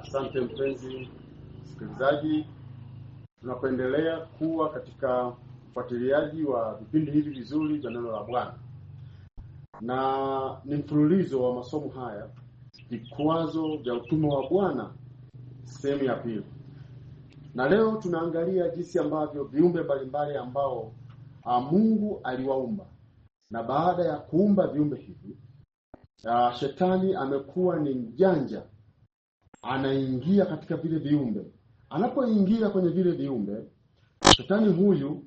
Asante mpenzi msikilizaji, tunapoendelea kuwa katika ufuatiliaji wa vipindi hivi vizuri vya neno la Bwana, na ni mfululizo wa masomo haya, vikwazo vya utumwa wa Bwana sehemu ya pili. Na leo tunaangalia jinsi ambavyo viumbe mbalimbali ambao Mungu aliwaumba, na baada ya kuumba viumbe hivi, shetani amekuwa ni mjanja, anaingia katika vile viumbe. Anapoingia kwenye vile viumbe, shetani huyu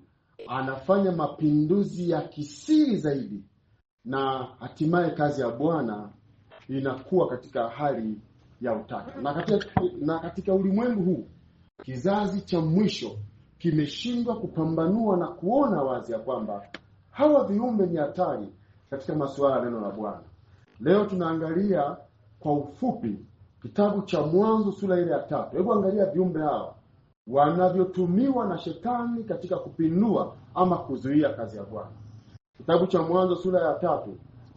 anafanya mapinduzi ya kisiri zaidi, na hatimaye kazi ya Bwana inakuwa katika hali ya utata. Na katika ulimwengu huu, kizazi cha mwisho kimeshindwa kupambanua na kuona wazi ya kwamba hawa viumbe ni hatari katika masuala ya neno la Bwana. Leo tunaangalia kwa ufupi kitabu cha Mwanzo sura ile ya 3. Hebu angalia viumbe hawa wanavyotumiwa na shetani katika kupindua ama kuzuia kazi ya Bwana. Kitabu cha Mwanzo sura ya 3,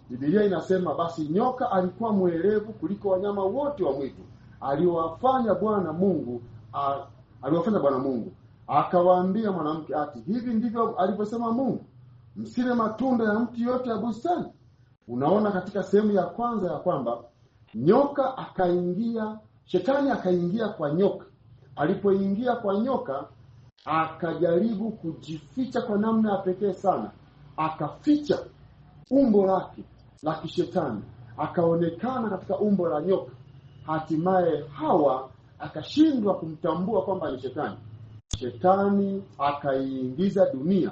Biblia inasema, basi nyoka alikuwa mwerevu kuliko wanyama wote wa mwitu aliowafanya Bwana Mungu. Akawaambia mwanamke, ati hivi ndivyo alivyosema Mungu, msile matunda ya mti yote ya bustani. Unaona katika sehemu ya kwanza ya kwamba shetani akaingia kwa nyoka. Alipoingia kwa nyoka, akajaribu kujificha kwa namna ya pekee sana. Akaficha umbo lake la kishetani, akaonekana katika umbo la nyoka. Hatimaye Hawa akashindwa kumtambua kwamba ni shetani. Shetani akaiingiza dunia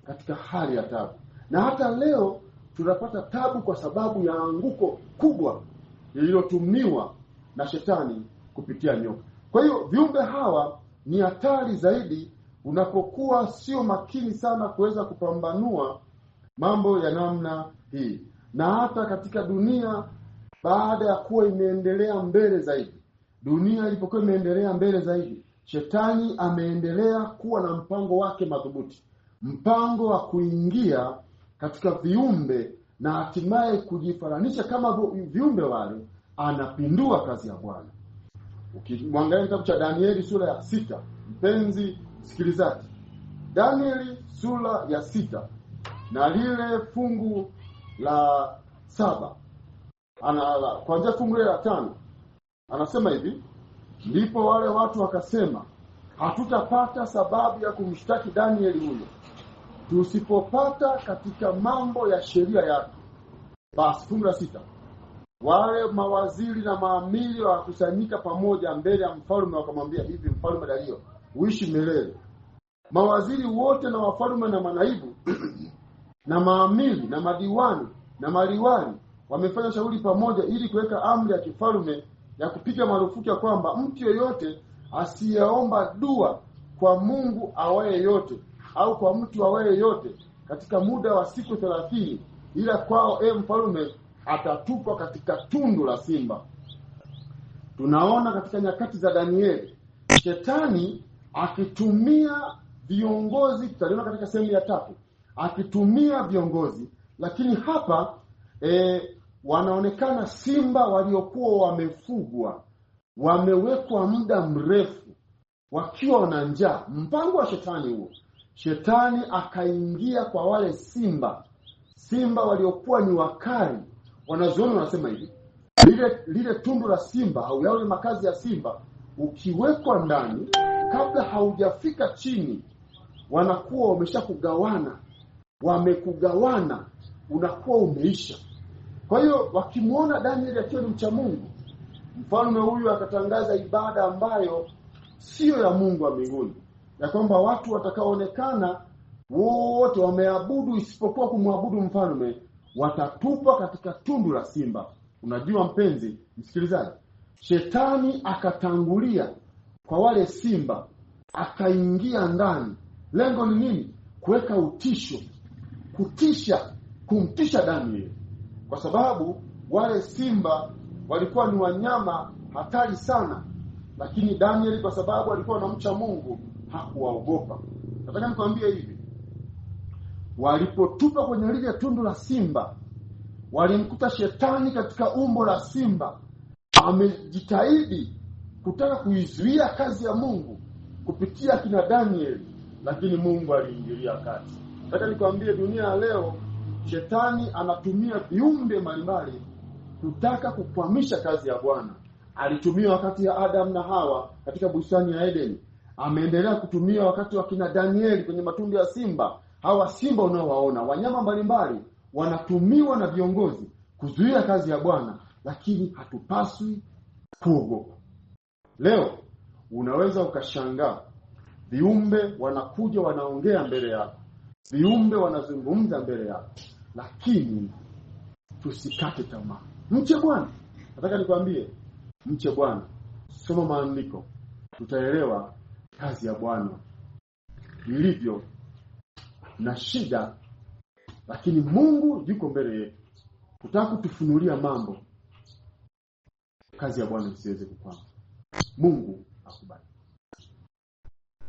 katika hali ya tabu. Na hata leo tunapata tabu kwa sababu ya anguko kubwa lililotumiwa na shetani kupitia nyoka. Kwa hiyo viumbe hawa ni hatari zaidi unapokuwa sio makini sana kuweza kupambanua mambo ya namna hii. Na hata katika dunia, baada ya kuwa imeendelea mbele zaidi, dunia ilipokuwa imeendelea mbele zaidi, shetani ameendelea kuwa na mpango wake madhubuti, mpango wa kuingia katika viumbe na hatimaye kujifananisha kama viumbe wale. Anapindua kazi ya Bwana. Ukimwangalia kitabu cha Danieli sura ya 6, mpenzi sikilizaji, Danieli sura ya 6 na lile fungu la 7, kuanzia fungu la 5, anasema hivi: ndipo wale watu wakasema, hatutapata sababu ya kumshtaki Danieli huyo tusipopata katika mambo ya sheria yake. Basi fungu la 6, wale mawaziri na maamiri wakakusanyika pamoja mbele ya mfalme, wakamwambia hivi, Mfalme Dario, uishi milele. Mawaziri wote na wafalme na manaibu na maamiri na madiwani na maliwali wamefanya shauri pamoja ili kuweka amri ya kifalme ya kupiga marufuku ya kwamba mtu yeyote asiyeomba dua kwa Mungu awaye yote au kwa mtu awaye yote katika muda wa siku 30, ila kwao mfalme atatupwa katika tundu la simba. Tunaona katika nyakati za Danieli shetani akitumia viongozi, tutaliona katika sehemu ya 3, akitumia viongozi. Lakini hapa wanaonekana simba waliokuwa wamefugwa, wamewekwa muda mrefu wakiwa na njaa. Mpango wa shetani huo, shetani akaingia kwa wale simba waliokuwa ni wakali. Wanazuoni wanasema hivi, lile tundu la simba au yale makazi ya simba, ukiwekwa ndani, kabla haujafika chini, wanakuwa wameshakugawana, wamekugawana, unakuwa umeisha. Kwa hiyo wakimuona Danieli akiwa ni mcha Mungu, mfalme huyu akatangaza ibada ambayo sio ya Mungu wa mbinguni, ya kwamba watu watakaoonekana wote wameabudu isipokuwa kumwabudu mfalme watatupwa katika tundu la simba. Unajua mpenzi msikilizaji, shetani akatangulia kwa wale simba, akaingia ndani. Lengo ni nini? Kuweka utisho, kumtisha Danieli, kwa sababu wale simba walikuwa ni wanyama hatari sana. Lakini Danieli kwa sababu alikuwa anamcha Mungu hakuwaogopa. Nataka nikwambie hivi, walipotupa kwenye lile tundu la simba, walimkuta shetani katika umbo la simba, amejitahidi kutaka kuizuia kazi ya Mungu kupitia kina Daniel, lakini Mungu aliingilia kati. Nataka nikwambie, dunia ya leo shetani anatumia viumbe mbalimbali kutaka kukwamisha kazi ya Bwana. Alitumia wakati ya Adam na Hawa katika bustani ya Edeni. Ameendelea kutumia wakati wa kina Danieli kwenye matundu ya simba. Hawa simba unaowaona, wanyama mbalimbali wanatumiwa na viongozi kuzuia kazi ya Bwana, lakini hatupaswi kuogopa. Leo unaweza ukashangaa, viumbe wanakuja wanaongea mbele yako, viumbe wanazungumza mbele yako, lakini tusikate tamaa. Mche Bwana. Nataka nikwambie, mche Bwana. Soma maandiko, tutaelewa kazi ya Bwana ilivyo na shida, lakini Mungu yuko mbele yetu kutaka kutufunulia mambo kazi ya Bwana isiweze kukwama. Mungu